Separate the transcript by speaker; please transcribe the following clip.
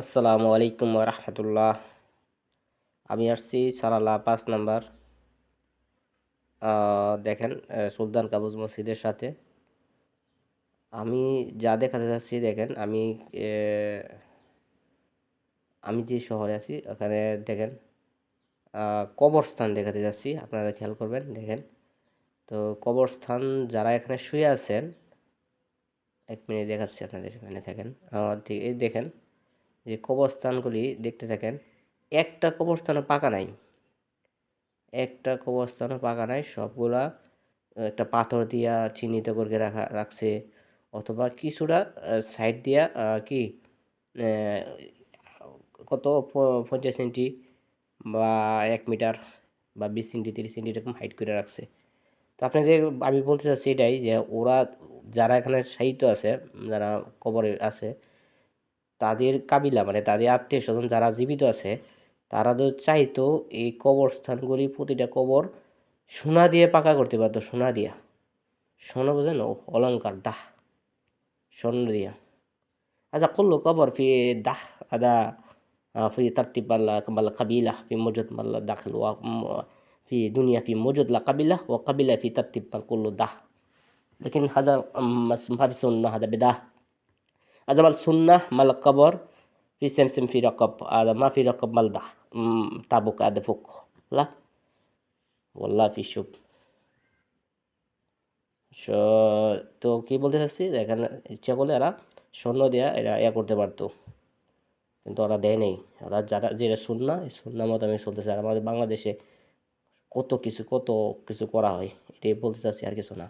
Speaker 1: আসসালামু আলাইকুম রহমতুল্লাহ। আমি আসছি সারালা 5 নাম্বার। দেখেন, সুলতান কাবুজ মসজিদের সাথে আমি যা দেখাতে যাচ্ছি। দেখেন, আমি যে শহরে আছি ওখানে দেখেন কবরস্থান দেখাতে যাচ্ছি। আপনারা খেয়াল করবেন। দেখেন, তো কবরস্থান যারা এখানে শুয়ে আছেন, 1 মিনিট দেখাচ্ছি আপনাদের। এখানে থাকেন, ঠিক এই দেখেন যে কবরস্থানগুলি দেখতে থাকেন। একটা কবরস্থানও পাকা নাই, একটা কবরস্থানও পাকা নাই। সবগুলা একটা পাথর দিয়া চিহ্নিত করে রাখছে, অথবা কিছুটা সাইড দিয়া কি আহ, কত 50 সেন্টি বা 1 মিটার বা 20 সেন্টি 30 সেন্টি এরকম হাইট করে রাখছে। তো আপনাদের আমি বলতে চাচ্ছি এটাই যে ওরা যারা এখানে সাহিত্য আছে, যারা কবরে আছে, তাদের কাবিলা মানে তাদের আত্মীয় স্বজন যারা জীবিত আছে, তারা তো চাইতো এই কবরস্থানগুলি প্রতিটা কবর সোনা দিয়ে পাকা করতে পারতো। সোনা দিয়া, স্বর্ণ বোঝেন, অলংকার দাহ, স্বর্ণ দিয়া। আচ্ছা, করলো কবর ফি দাহ আদা في ترتيب القبيلة في موجود داخل في دنيا في موجود القبيلة وقبيلة في ترتيب كل ده. لكن هذا ما في سنة، هذا بدعة. هذا مال سنة مال القبر في سمسم في رقب، هذا ما في رقب مال ده تابوك هذا فوق. لا والله في شوب তো কি বলতে চাচ্ছি, এখানে ইচ্ছা করলে এরা স্বর্ণ দেয়া এরা করতে পারতো, কিন্তু ওরা দেয় নেই। ওরা যারা যেটা সুন্নাহ, এই সুন্নাহ মতো আমি চলতেছে। আর আমাদের বাংলাদেশে কত কিছু করা হয়, এটাই বলতে চাচ্ছি, আর কিছু না।